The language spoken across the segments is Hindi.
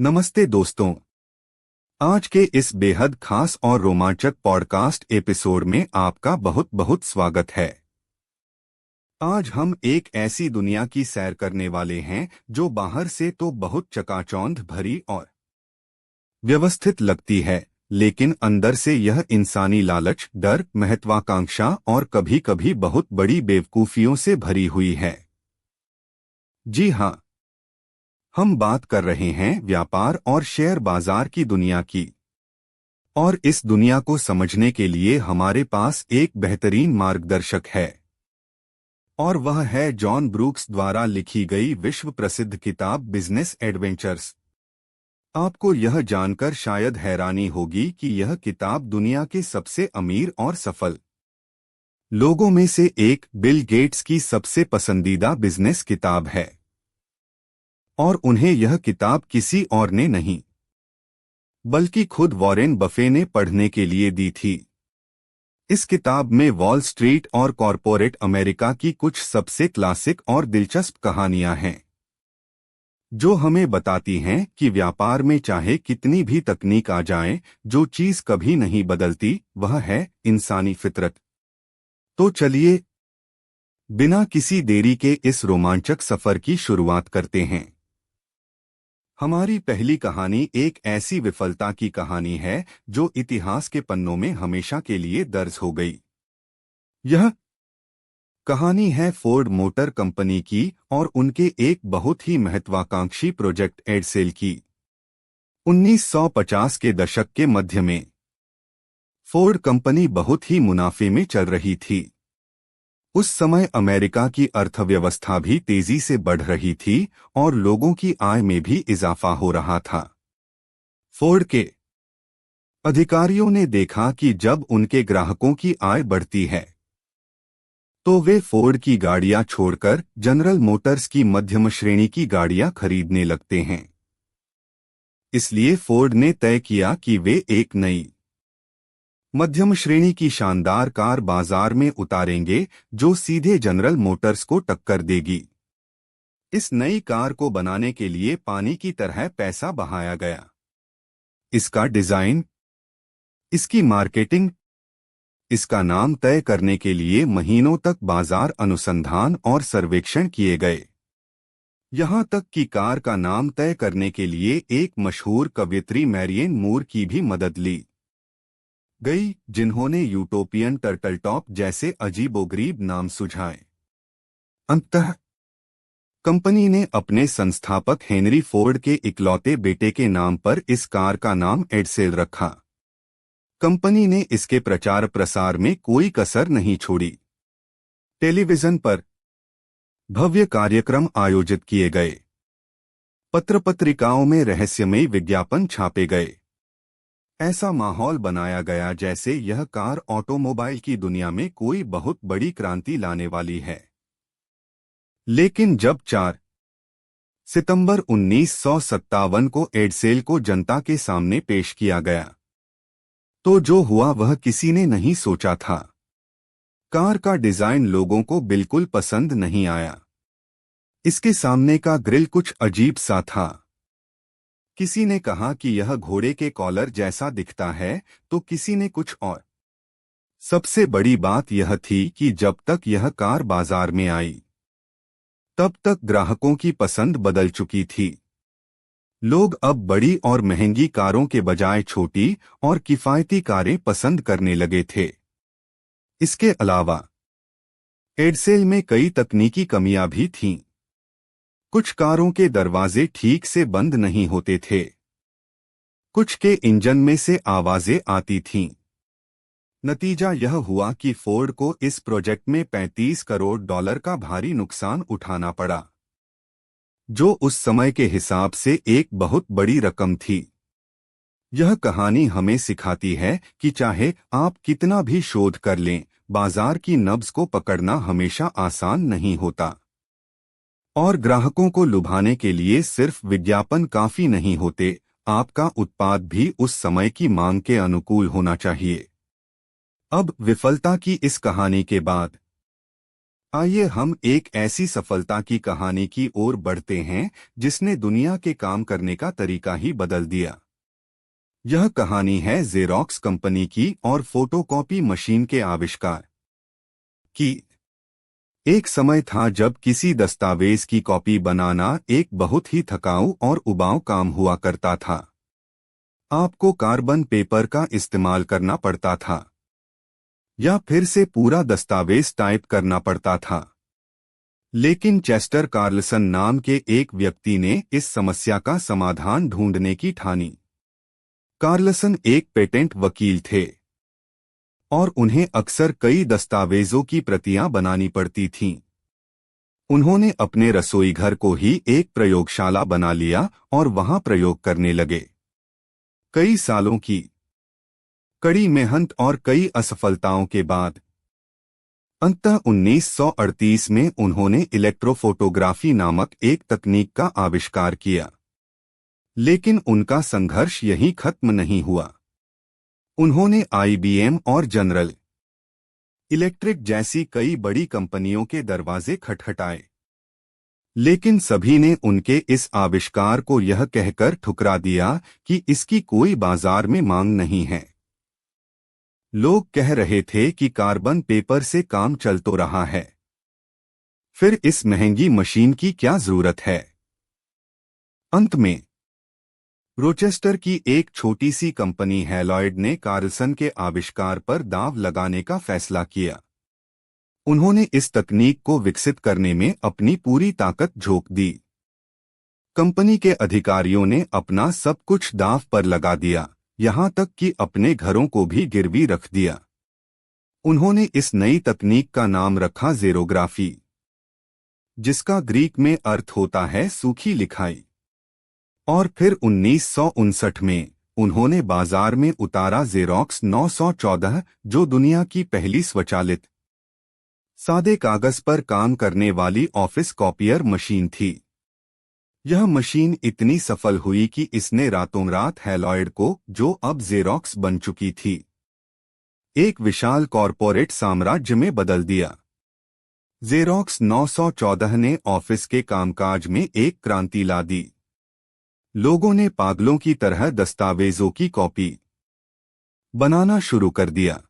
नमस्ते दोस्तों। आज के इस बेहद खास और रोमांचक पॉडकास्ट एपिसोड में आपका बहुत बहुत स्वागत है। आज हम एक ऐसी दुनिया की सैर करने वाले हैं जो बाहर से तो बहुत चकाचौंध भरी और व्यवस्थित लगती है, लेकिन अंदर से यह इंसानी लालच, डर, महत्वाकांक्षा और कभी-कभी बहुत बड़ी बेवकूफियों से भरी हुई है। जी हाँ, हम बात कर रहे हैं व्यापार और शेयर बाजार की दुनिया की। और इस दुनिया को समझने के लिए हमारे पास एक बेहतरीन मार्गदर्शक है, और वह है जॉन ब्रूक्स द्वारा लिखी गई विश्व प्रसिद्ध किताब बिजनेस एडवेंचर्स। आपको यह जानकर शायद हैरानी होगी कि यह किताब दुनिया के सबसे अमीर और सफल लोगों में से एक बिल गेट्स की सबसे पसंदीदा बिजनेस किताब है। और उन्हें यह किताब किसी और ने नहीं बल्कि खुद वॉरेन बफे ने पढ़ने के लिए दी थी। इस किताब में वॉल स्ट्रीट और कॉरपोरेट अमेरिका की कुछ सबसे क्लासिक और दिलचस्प कहानियां हैं, जो हमें बताती हैं कि व्यापार में चाहे कितनी भी तकनीक आ जाए, जो चीज कभी नहीं बदलती वह है इंसानी फितरत। तो चलिए बिना किसी देरी के इस रोमांचक सफर की शुरुआत करते हैं। हमारी पहली कहानी एक ऐसी विफलता की कहानी है जो इतिहास के पन्नों में हमेशा के लिए दर्ज हो गई। यह कहानी है फोर्ड मोटर कंपनी की और उनके एक बहुत ही महत्वाकांक्षी प्रोजेक्ट एडसेल की। 1950 के दशक के मध्य में फोर्ड कंपनी बहुत ही मुनाफे में चल रही थी। उस समय अमेरिका की अर्थव्यवस्था भी तेजी से बढ़ रही थी और लोगों की आय में भी इजाफा हो रहा था। फोर्ड के अधिकारियों ने देखा कि जब उनके ग्राहकों की आय बढ़ती है तो वे फोर्ड की गाड़ियां छोड़कर जनरल मोटर्स की मध्यम श्रेणी की गाड़ियां खरीदने लगते हैं। इसलिए फोर्ड ने तय किया कि वे एक नई मध्यम श्रेणी की शानदार कार बाजार में उतारेंगे जो सीधे जनरल मोटर्स को टक्कर देगी। इस नई कार को बनाने के लिए पानी की तरह पैसा बहाया गया। इसका डिजाइन, इसकी मार्केटिंग, इसका नाम तय करने के लिए महीनों तक बाजार अनुसंधान और सर्वेक्षण किए गए। यहां तक कि कार का नाम तय करने के लिए एक मशहूर कवयित्री मैरियन मूर की भी मदद ली गई, जिन्होंने यूटोपियन टर्टलटॉप जैसे अजीबोगरीब नाम सुझाए। अंततः कंपनी ने अपने संस्थापक हेनरी फोर्ड के इकलौते बेटे के नाम पर इस कार का नाम एडसेल रखा। कंपनी ने इसके प्रचार प्रसार में कोई कसर नहीं छोड़ी। टेलीविजन पर भव्य कार्यक्रम आयोजित किए गए, पत्र-पत्रिकाओं में रहस्यमयी विज्ञापन छापे गए। ऐसा माहौल बनाया गया जैसे यह कार ऑटोमोबाइल की दुनिया में कोई बहुत बड़ी क्रांति लाने वाली है। लेकिन जब 4 सितंबर 1957 को एडसेल को जनता के सामने पेश किया गया, तो जो हुआ वह किसी ने नहीं सोचा था। कार का डिजाइन लोगों को बिल्कुल पसंद नहीं आया। इसके सामने का ग्रिल कुछ अजीब सा था। किसी ने कहा कि यह घोड़े के कॉलर जैसा दिखता है, तो किसी ने कुछ और। सबसे बड़ी बात यह थी कि जब तक यह कार बाजार में आई, तब तक ग्राहकों की पसंद बदल चुकी थी। लोग अब बड़ी और महंगी कारों के बजाय छोटी और किफायती कारें पसंद करने लगे थे। इसके अलावा एडसेल में कई तकनीकी कमियां भी थीं। कुछ कारों के दरवाजे ठीक से बंद नहीं होते थे। कुछ के इंजन में से आवाजें आती थीं। नतीजा यह हुआ कि फोर्ड को इस प्रोजेक्ट में $35 करोड़ का भारी नुकसान उठाना पड़ा, जो उस समय के हिसाब से एक बहुत बड़ी रकम थी। यह कहानी हमें सिखाती है कि चाहे आप कितना भी शोध कर लें, बाजार की नब्ज को पकड़ना हमेशा आसान नहीं होता। और ग्राहकों को लुभाने के लिए सिर्फ विज्ञापन काफी नहीं होते, आपका उत्पाद भी उस समय की मांग के अनुकूल होना चाहिए। अब विफलता की इस कहानी के बाद आइए हम एक ऐसी सफलता की कहानी की ओर बढ़ते हैं जिसने दुनिया के काम करने का तरीका ही बदल दिया। यह कहानी है जेरॉक्स कंपनी की और फोटोकॉपी मशीन के आविष्कार की। एक समय था जब किसी दस्तावेज की कॉपी बनाना एक बहुत ही थकाऊ और उबाऊ काम हुआ करता था। आपको कार्बन पेपर का इस्तेमाल करना पड़ता था या फिर से पूरा दस्तावेज टाइप करना पड़ता था। लेकिन चेस्टर कार्लसन नाम के एक व्यक्ति ने इस समस्या का समाधान ढूंढने की ठानी। कार्लसन एक पेटेंट वकील थे और उन्हें अक्सर कई दस्तावेजों की प्रतियां बनानी पड़ती थीं। उन्होंने अपने रसोई घर को ही एक प्रयोगशाला बना लिया और वहां प्रयोग करने लगे। कई सालों की कड़ी मेहनत और कई असफलताओं के बाद अंततः 1938 में उन्होंने इलेक्ट्रोफोटोग्राफी नामक एक तकनीक का आविष्कार किया। लेकिन उनका संघर्ष यहीं खत्म नहीं हुआ। उन्होंने IBM और जनरल इलेक्ट्रिक जैसी कई बड़ी कंपनियों के दरवाजे खटखटाए, लेकिन सभी ने उनके इस आविष्कार को यह कहकर ठुकरा दिया कि इसकी कोई बाजार में मांग नहीं है। लोग कह रहे थे कि कार्बन पेपर से काम चल तो रहा है, फिर इस महंगी मशीन की क्या जरूरत है। अंत में रोचेस्टर की एक छोटी सी कंपनी हैलॉयड ने कार्लसन के आविष्कार पर दांव लगाने का फैसला किया। उन्होंने इस तकनीक को विकसित करने में अपनी पूरी ताकत झोंक दी। कंपनी के अधिकारियों ने अपना सब कुछ दांव पर लगा दिया, यहां तक कि अपने घरों को भी गिरवी रख दिया। उन्होंने इस नई तकनीक का नाम रखा ज़ेरोग्राफी, जिसका ग्रीक में अर्थ होता है सूखी लिखाई। और फिर 1959 में उन्होंने बाजार में उतारा ज़ेरॉक्स 914, जो दुनिया की पहली स्वचालित सादे कागज पर काम करने वाली ऑफिस कॉपियर मशीन थी। यह मशीन इतनी सफल हुई कि इसने रातों रात हैलॉयड को, जो अब ज़ेरॉक्स बन चुकी थी, एक विशाल कॉरपोरेट साम्राज्य में बदल दिया। ज़ेरॉक्स 914 ने ऑफिस के कामकाज में एक क्रांति ला दी। लोगों ने पागलों की तरह दस्तावेजों की कॉपी बनाना शुरू कर दिया।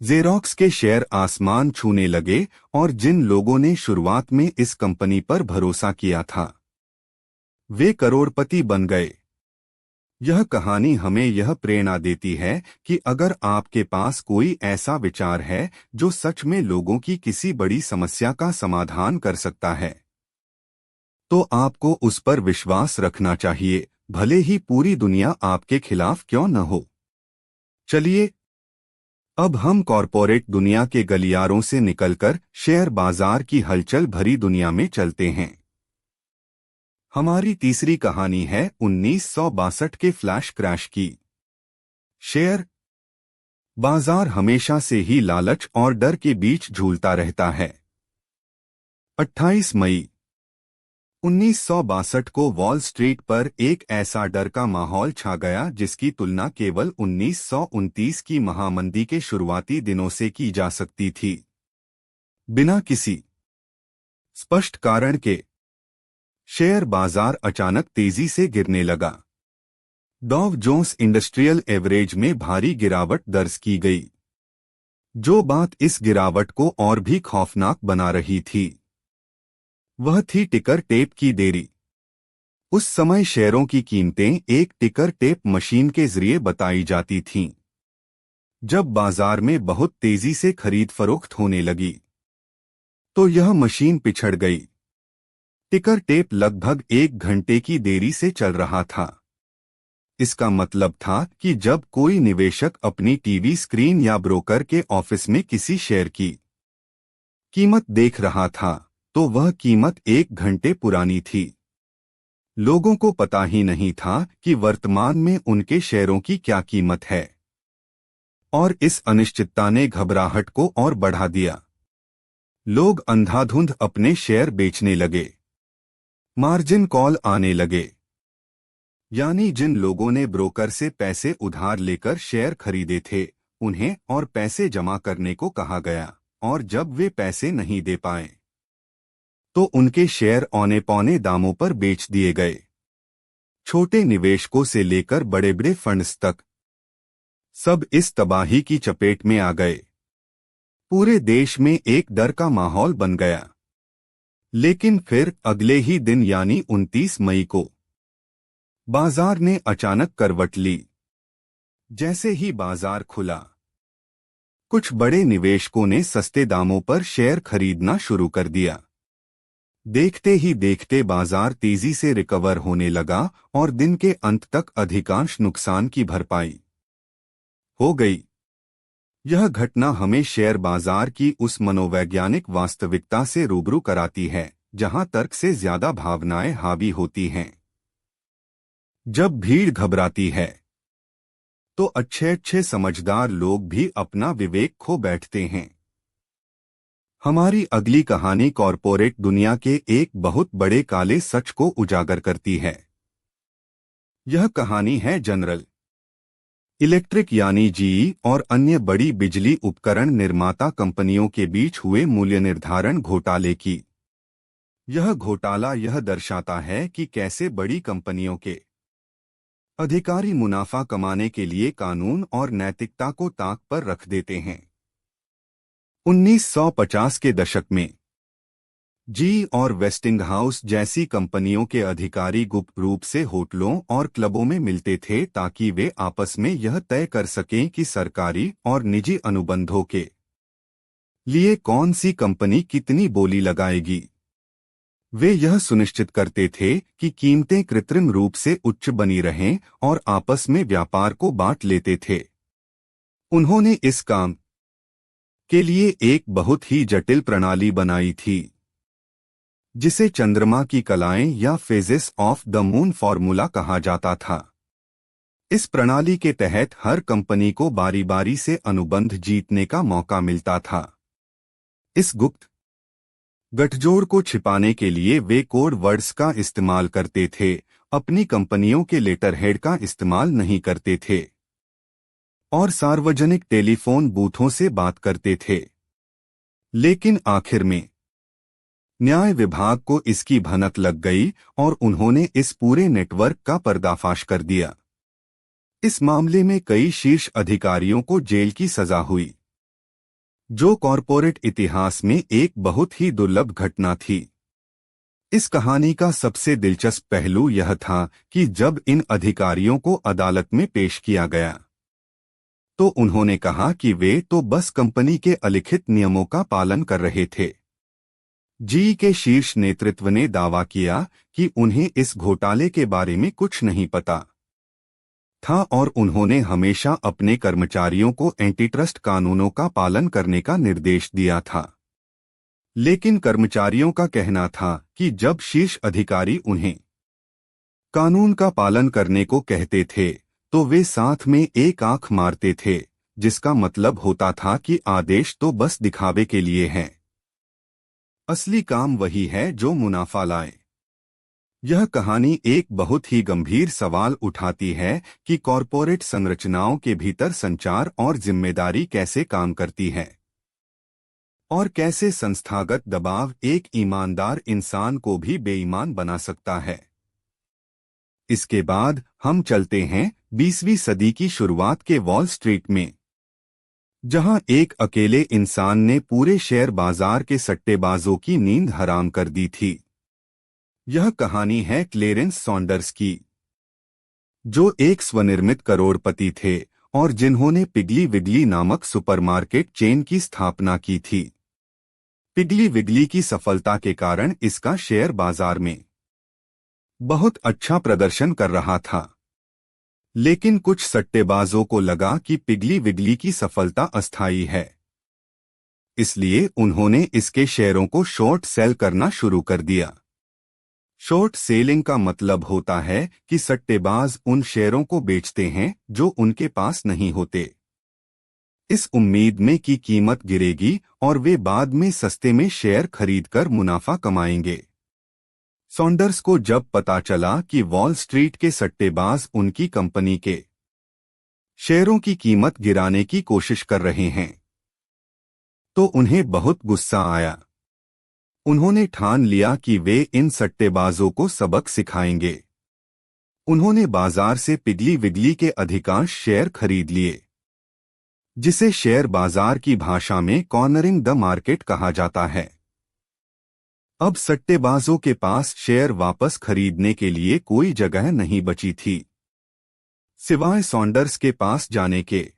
ज़ेरॉक्स के शेयर आसमान छूने लगे और जिन लोगों ने शुरुआत में इस कंपनी पर भरोसा किया था, वे करोड़पति बन गए। यह कहानी हमें यह प्रेरणा देती है कि अगर आपके पास कोई ऐसा विचार है जो सच में लोगों की किसी बड़ी समस्या का समाधान कर सकता है, तो आपको उस पर विश्वास रखना चाहिए, भले ही पूरी दुनिया आपके खिलाफ क्यों न हो। चलिए अब हम कॉरपोरेट दुनिया के गलियारों से निकलकर शेयर बाजार की हलचल भरी दुनिया में चलते हैं। हमारी तीसरी कहानी है 1962 के फ्लैश क्रैश की। शेयर बाजार हमेशा से ही लालच और डर के बीच झूलता रहता है। 28 मई 1962 को वॉल स्ट्रीट पर एक ऐसा डर का माहौल छा गया जिसकी तुलना केवल 1929 की महामंदी के शुरुआती दिनों से की जा सकती थी। बिना किसी स्पष्ट कारण के शेयर बाजार अचानक तेजी से गिरने लगा। डॉव जोन्स इंडस्ट्रियल एवरेज में भारी गिरावट दर्ज की गई। जो बात इस गिरावट को और भी खौफनाक बना रही थी, वह थी टिकर टेप की देरी। उस समय शेयरों की कीमतें एक टिकर टेप मशीन के जरिए बताई जाती थीं। जब बाजार में बहुत तेजी से खरीद फरोख्त होने लगी, तो यह मशीन पिछड़ गई। टिकर टेप लगभग 1 घंटे की देरी से चल रहा था। इसका मतलब था कि जब कोई निवेशक अपनी टीवी स्क्रीन या ब्रोकर के ऑफिस में किसी शेयर की कीमत देख रहा था, तो वह कीमत 1 घंटे पुरानी थी। लोगों को पता ही नहीं था कि वर्तमान में उनके शेयरों की क्या कीमत है, और इस अनिश्चितता ने घबराहट को और बढ़ा दिया। लोग अंधाधुंध अपने शेयर बेचने लगे। मार्जिन कॉल आने लगे, यानी जिन लोगों ने ब्रोकर से पैसे उधार लेकर शेयर खरीदे थे, उन्हें और पैसे जमा करने को कहा गया, और जब वे पैसे नहीं दे पाए तो उनके शेयर औने पौने दामों पर बेच दिए गए। छोटे निवेशकों से लेकर बड़े बड़े फंड्स तक सब इस तबाही की चपेट में आ गए। पूरे देश में एक डर का माहौल बन गया। लेकिन फिर अगले ही दिन यानी 29 मई को बाजार ने अचानक करवट ली। जैसे ही बाजार खुला, कुछ बड़े निवेशकों ने सस्ते दामों पर शेयर खरीदना शुरू कर दिया। देखते ही देखते बाजार तेजी से रिकवर होने लगा और दिन के अंत तक अधिकांश नुकसान की भरपाई हो गई। यह घटना हमें शेयर बाजार की उस मनोवैज्ञानिक वास्तविकता से रूबरू कराती है जहां तर्क से ज्यादा भावनाएं हावी होती हैं। जब भीड़ घबराती है तो अच्छे अच्छे समझदार लोग भी अपना विवेक खो बैठते हैं। हमारी अगली कहानी कॉरपोरेट दुनिया के एक बहुत बड़े काले सच को उजागर करती है। यह कहानी है जनरल इलेक्ट्रिक यानी जीई और अन्य बड़ी बिजली उपकरण निर्माता कंपनियों के बीच हुए मूल्य निर्धारण घोटाले की। यह घोटाला यह दर्शाता है कि कैसे बड़ी कंपनियों के अधिकारी मुनाफा कमाने के लिए कानून और नैतिकता को ताक पर रख देते हैं। 1950 के दशक में जी और वेस्टिंगहाउस जैसी कंपनियों के अधिकारी गुप्त रूप से होटलों और क्लबों में मिलते थे ताकि वे आपस में यह तय कर सकें कि सरकारी और निजी अनुबंधों के लिए कौन सी कंपनी कितनी बोली लगाएगी। वे यह सुनिश्चित करते थे कि कीमतें कृत्रिम रूप से उच्च बनी रहें और आपस में व्यापार को बांट लेते थे। उन्होंने इस काम के लिए एक बहुत ही जटिल प्रणाली बनाई थी जिसे चंद्रमा की कलाएं या phases of the moon formula कहा जाता था। इस प्रणाली के तहत हर कंपनी को बारी बारी से अनुबंध जीतने का मौका मिलता था। इस गुप्त गठजोड़ को छिपाने के लिए वे कोड वर्ड्स का इस्तेमाल करते थे, अपनी कंपनियों के लेटरहेड का इस्तेमाल नहीं करते थे और सार्वजनिक टेलीफोन बूथों से बात करते थे। लेकिन आखिर में न्याय विभाग को इसकी भनक लग गई और उन्होंने इस पूरे नेटवर्क का पर्दाफाश कर दिया। इस मामले में कई शीर्ष अधिकारियों को जेल की सजा हुई, जो कॉरपोरेट इतिहास में एक बहुत ही दुर्लभ घटना थी। इस कहानी का सबसे दिलचस्प पहलू यह था कि जब इन अधिकारियों को अदालत में पेश किया गया तो उन्होंने कहा कि वे तो बस कंपनी के अलिखित नियमों का पालन कर रहे थे। जी के शीर्ष नेतृत्व ने दावा किया कि उन्हें इस घोटाले के बारे में कुछ नहीं पता था और उन्होंने हमेशा अपने कर्मचारियों को एंटीट्रस्ट कानूनों का पालन करने का निर्देश दिया था। लेकिन कर्मचारियों का कहना था कि जब शीर्ष अधिकारी उन्हें कानून का पालन करने को कहते थे तो वे साथ में एक आंख मारते थे, जिसका मतलब होता था कि आदेश तो बस दिखावे के लिए हैं। असली काम वही है जो मुनाफा लाए। यह कहानी एक बहुत ही गंभीर सवाल उठाती है कि कॉरपोरेट संरचनाओं के भीतर संचार और जिम्मेदारी कैसे काम करती है और कैसे संस्थागत दबाव एक ईमानदार इंसान को भी बेईमान बना सकता है। इसके बाद हम चलते हैं 20वीं सदी की शुरुआत के वॉल स्ट्रीट में, जहां एक अकेले इंसान ने पूरे शेयर बाजार के सट्टेबाजों की नींद हराम कर दी थी। यह कहानी है क्लेरेंस सॉन्डर्स की, जो एक स्वनिर्मित करोड़पति थे और जिन्होंने पिगली विगली नामक सुपरमार्केट चेन की स्थापना की थी। पिगली विगली की सफलता के कारण इसका शेयर बाजार में बहुत अच्छा प्रदर्शन कर रहा था। लेकिन कुछ सट्टेबाजों को लगा कि पिगली विगली की सफलता अस्थायी है, इसलिए उन्होंने इसके शेयरों को शॉर्ट सेल करना शुरू कर दिया। शॉर्ट सेलिंग का मतलब होता है कि सट्टेबाज उन शेयरों को बेचते हैं जो उनके पास नहीं होते, इस उम्मीद में कि कीमत गिरेगी और वे बाद में सस्ते में शेयर खरीदकर मुनाफा कमाएंगे। सॉन्डर्स को जब पता चला कि वॉल स्ट्रीट के सट्टेबाज उनकी कंपनी के शेयरों की कीमत गिराने की कोशिश कर रहे हैं, तो उन्हें बहुत गुस्सा आया। उन्होंने ठान लिया कि वे इन सट्टेबाजों को सबक सिखाएंगे। उन्होंने बाजार से पिगली विगली के अधिकांश शेयर खरीद लिए, जिसे शेयर बाजार की भाषा में कॉर्नरिंग द मार्केट कहा जाता है। अब सट्टेबाजों के पास शेयर वापस खरीदने के लिए कोई जगह नहीं बची थी, सिवाय सॉन्डर्स के पास जाने के।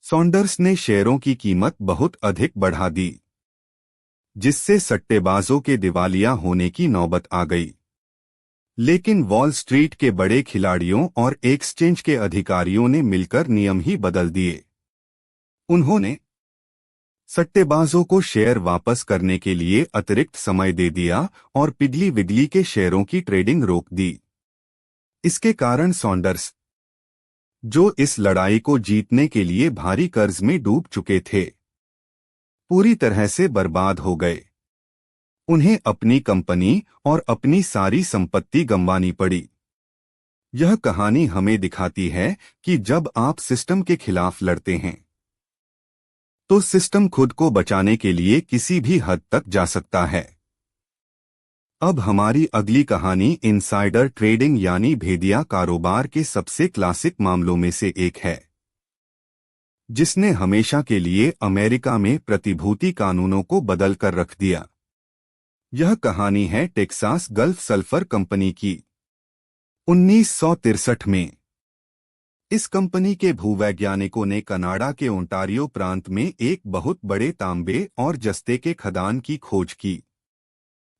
सॉन्डर्स ने शेयरों की कीमत बहुत अधिक बढ़ा दी, जिससे सट्टेबाजों के दिवालिया होने की नौबत आ गई। लेकिन वॉल स्ट्रीट के बड़े खिलाड़ियों और एक्सचेंज के अधिकारियों ने मिलकर नियम ही बदल दिए। उन्होंने सट्टेबाजों को शेयर वापस करने के लिए अतिरिक्त समय दे दिया और पिगली विगली के शेयरों की ट्रेडिंग रोक दी। इसके कारण सॉन्डर्स, जो इस लड़ाई को जीतने के लिए भारी कर्ज में डूब चुके थे, पूरी तरह से बर्बाद हो गए। उन्हें अपनी कंपनी और अपनी सारी संपत्ति गंवानी पड़ी। यह कहानी हमें दिखाती है कि जब आप सिस्टम के खिलाफ लड़ते हैं, तो सिस्टम खुद को बचाने के लिए किसी भी हद तक जा सकता है। अब हमारी अगली कहानी इनसाइडर ट्रेडिंग यानी भेदिया कारोबार के सबसे क्लासिक मामलों में से एक है, जिसने हमेशा के लिए अमेरिका में प्रतिभूति कानूनों को बदल कर रख दिया। यह कहानी है टेक्सास गल्फ सल्फर कंपनी की। 1963 में इस कंपनी के भूवैज्ञानिकों ने कनाडा के ओंटारियो प्रांत में एक बहुत बड़े तांबे और जस्ते के खदान की खोज की।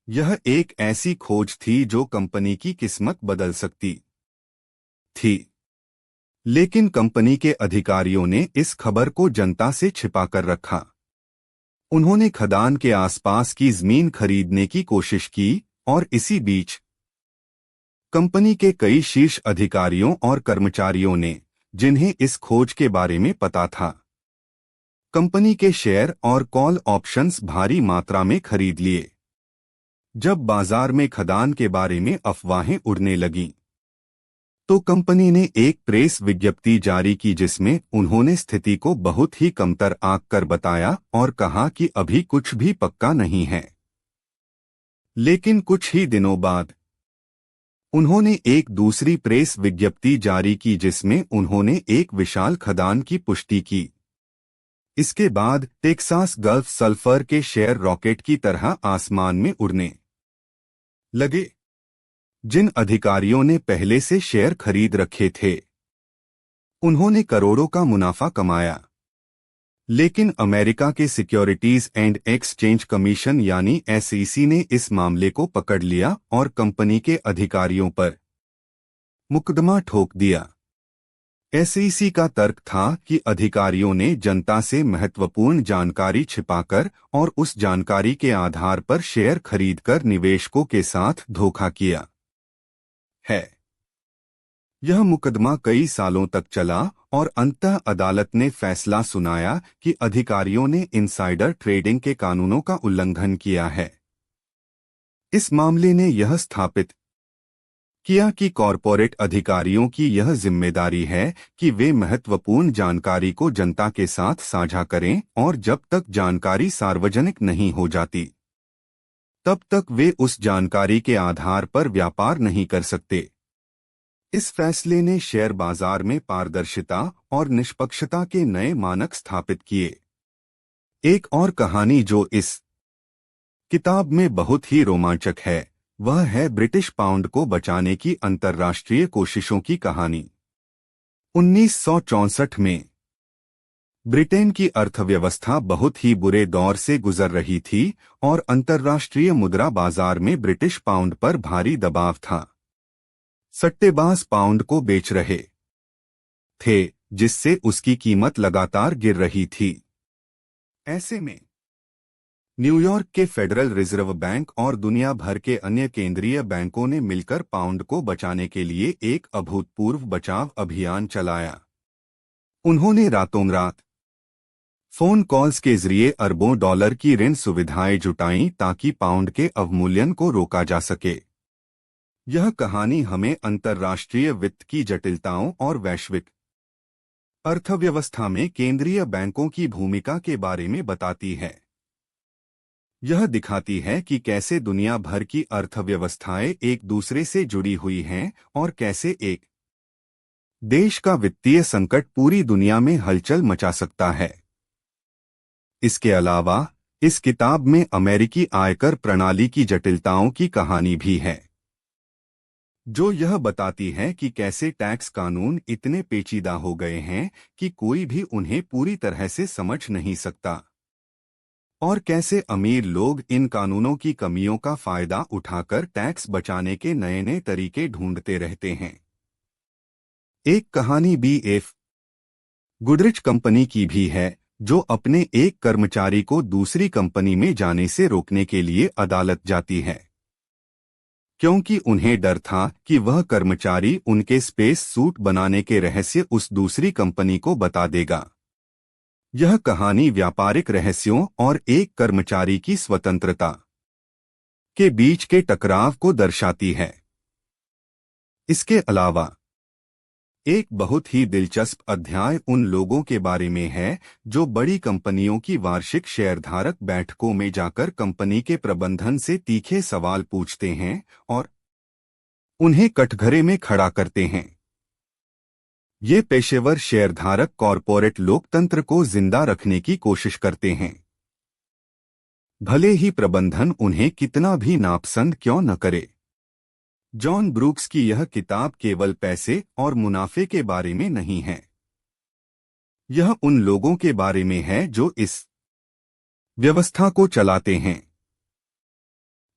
यह एक ऐसी खोज थी जो कंपनी की किस्मत बदल सकती थी, लेकिन कंपनी के अधिकारियों ने इस खबर को जनता से छिपाकर रखा। उन्होंने खदान के आसपास की जमीन खरीदने की कोशिश की और इसी बीच कंपनी के कई शीर्ष अधिकारियों और कर्मचारियों ने, जिन्हें इस खोज के बारे में पता था, कंपनी के शेयर और कॉल ऑप्शंस भारी मात्रा में खरीद लिए। जब बाजार में खदान के बारे में अफवाहें उड़ने लगीं, तो कंपनी ने एक प्रेस विज्ञप्ति जारी की जिसमें उन्होंने स्थिति को बहुत ही कमतर आंक कर बताया और कहा कि अभी कुछ भी पक्का नहीं है। लेकिन कुछ ही दिनों बाद उन्होंने एक दूसरी प्रेस विज्ञप्ति जारी की जिसमें उन्होंने एक विशाल खदान की पुष्टि की। इसके बाद टेक्सास गल्फ सल्फर के शेयर रॉकेट की तरह आसमान में उड़ने लगे। जिन अधिकारियों ने पहले से शेयर खरीद रखे थे, उन्होंने करोड़ों का मुनाफा कमाया। लेकिन अमेरिका के सिक्योरिटीज एंड एक्सचेंज कमीशन यानी SEC ने इस मामले को पकड़ लिया और कंपनी के अधिकारियों पर मुकदमा ठोक दिया। SEC का तर्क था कि अधिकारियों ने जनता से महत्वपूर्ण जानकारी छिपाकर और उस जानकारी के आधार पर शेयर खरीदकर निवेशकों के साथ धोखा किया है। यह मुकदमा कई सालों तक चला और अंततः अदालत ने फैसला सुनाया कि अधिकारियों ने इनसाइडर ट्रेडिंग के कानूनों का उल्लंघन किया है। इस मामले ने यह स्थापित किया कि कॉरपोरेट अधिकारियों की यह जिम्मेदारी है कि वे महत्वपूर्ण जानकारी को जनता के साथ साझा करें और जब तक जानकारी सार्वजनिक नहीं हो जाती, तब तक वे उस जानकारी के आधार पर व्यापार नहीं कर सकते। इस फैसले ने शेयर बाजार में पारदर्शिता और निष्पक्षता के नए मानक स्थापित किए। एक और कहानी जो इस किताब में बहुत ही रोमांचक है, वह है ब्रिटिश पाउंड को बचाने की अंतर्राष्ट्रीय कोशिशों की कहानी। 1964 में ब्रिटेन की अर्थव्यवस्था बहुत ही बुरे दौर से गुजर रही थी और अंतर्राष्ट्रीय मुद्रा बाजार में ब्रिटिश पाउंड पर भारी दबाव था। सट्टेबाज पाउंड को बेच रहे थे, जिससे उसकी कीमत लगातार गिर रही थी। ऐसे में न्यूयॉर्क के फेडरल रिजर्व बैंक और दुनिया भर के अन्य केंद्रीय बैंकों ने मिलकर पाउंड को बचाने के लिए एक अभूतपूर्व बचाव अभियान चलाया। उन्होंने रातों-रात फोन कॉल्स के जरिए अरबों डॉलर की ऋण सुविधाएं जुटाईं ताकि पाउंड के अवमूल्यन को रोका जा सके। यह कहानी हमें अंतर्राष्ट्रीय वित्त की जटिलताओं और वैश्विक अर्थव्यवस्था में केंद्रीय बैंकों की भूमिका के बारे में बताती है। यह दिखाती है कि कैसे दुनिया भर की अर्थव्यवस्थाएं एक दूसरे से जुड़ी हुई हैं और कैसे एक देश का वित्तीय संकट पूरी दुनिया में हलचल मचा सकता है। इसके अलावा इस किताब में अमेरिकी आयकर प्रणाली की जटिलताओं की कहानी भी है, जो यह बताती है कि कैसे टैक्स कानून इतने पेचीदा हो गए हैं कि कोई भी उन्हें पूरी तरह से समझ नहीं सकता, और कैसे अमीर लोग इन कानूनों की कमियों का फायदा उठाकर टैक्स बचाने के नए नए तरीके ढूंढते रहते हैं। एक कहानी B.F. गुडरिच कंपनी की भी है, जो अपने एक कर्मचारी को दूसरी कंपनी में जाने से रोकने के लिए अदालत जाती है, क्योंकि उन्हें डर था कि वह कर्मचारी उनके स्पेस सूट बनाने के रहस्य उस दूसरी कंपनी को बता देगा। यह कहानी व्यापारिक रहस्यों और एक कर्मचारी की स्वतंत्रता के बीच के टकराव को दर्शाती है। इसके अलावा एक बहुत ही दिलचस्प अध्याय उन लोगों के बारे में है जो बड़ी कंपनियों की वार्षिक शेयरधारक बैठकों में जाकर कंपनी के प्रबंधन से तीखे सवाल पूछते हैं और उन्हें कटघरे में खड़ा करते हैं। ये पेशेवर शेयरधारक कॉरपोरेट लोकतंत्र को जिंदा रखने की कोशिश करते हैं, भले ही प्रबंधन उन्हें कितना भी नापसंद क्यों न करे। जॉन ब्रूक्स की यह किताब केवल पैसे और मुनाफे के बारे में नहीं है। यह उन लोगों के बारे में है जो इस व्यवस्था को चलाते हैं।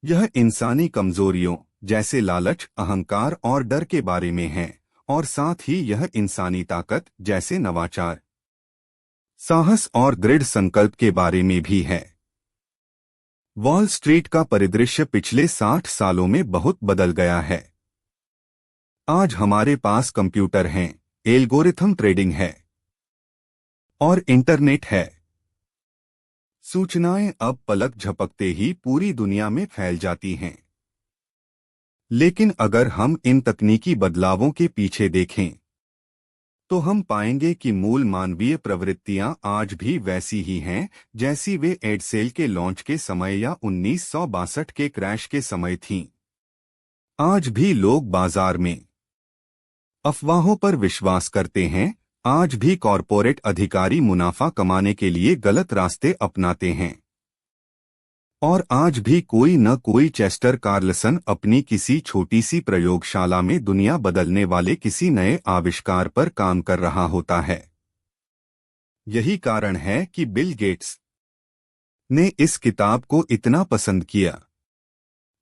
यह इंसानी कमजोरियों जैसे लालच, अहंकार और डर के बारे में है, और साथ ही यह इंसानी ताकत जैसे नवाचार, साहस और दृढ़ संकल्प के बारे में भी है। वॉल स्ट्रीट का परिदृश्य पिछले 60 सालों में बहुत बदल गया है। आज हमारे पास कंप्यूटर हैं, एल्गोरिथम ट्रेडिंग है और इंटरनेट है। सूचनाएं अब पलक झपकते ही पूरी दुनिया में फैल जाती हैं। लेकिन अगर हम इन तकनीकी बदलावों के पीछे देखें, तो हम पाएंगे कि मूल मानवीय प्रवृत्तियां आज भी वैसी ही हैं जैसी वे एडसेल के लॉन्च के समय या 1962 के क्रैश के समय थीं। आज भी लोग बाजार में अफवाहों पर विश्वास करते हैं। आज भी कॉरपोरेट अधिकारी मुनाफा कमाने के लिए गलत रास्ते अपनाते हैं। और आज भी कोई न कोई चेस्टर कार्लसन अपनी किसी छोटी सी प्रयोगशाला में दुनिया बदलने वाले किसी नए आविष्कार पर काम कर रहा होता है। यही कारण है कि बिल गेट्स ने इस किताब को इतना पसंद किया।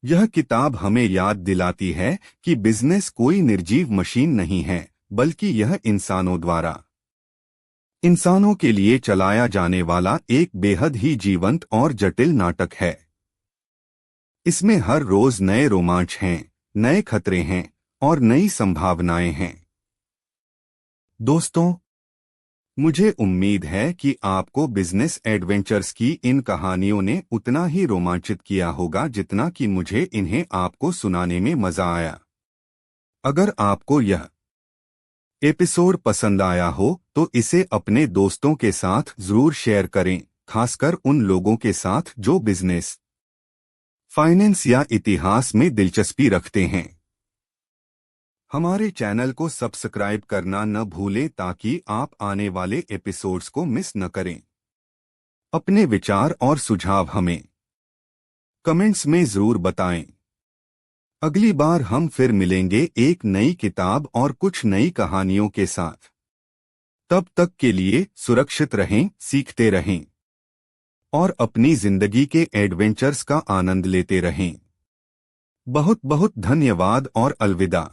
यह किताब हमें याद दिलाती है कि बिजनेस कोई निर्जीव मशीन नहीं है, बल्कि यह इंसानों द्वारा इंसानों के लिए चलाया जाने वाला एक बेहद ही जीवंत और जटिल नाटक है। इसमें हर रोज नए रोमांच हैं, नए खतरे हैं और नई संभावनाएं हैं। दोस्तों, मुझे उम्मीद है कि आपको बिजनेस एडवेंचर्स की इन कहानियों ने उतना ही रोमांचित किया होगा जितना कि मुझे इन्हें आपको सुनाने में मजा आया। अगर आपको यह एपिसोड पसंद आया हो तो इसे अपने दोस्तों के साथ जरूर शेयर करें, खासकर उन लोगों के साथ जो बिजनेस, फाइनेंस या इतिहास में दिलचस्पी रखते हैं। हमारे चैनल को सब्सक्राइब करना न भूलें ताकि आप आने वाले एपिसोड्स को मिस न करें। अपने विचार और सुझाव हमें कमेंट्स में जरूर बताएं। अगली बार हम फिर मिलेंगे एक नई किताब और कुछ नई कहानियों के साथ। तब तक के लिए सुरक्षित रहें, सीखते रहें और अपनी जिंदगी के एडवेंचर्स का आनंद लेते रहें। बहुत बहुत धन्यवाद और अलविदा।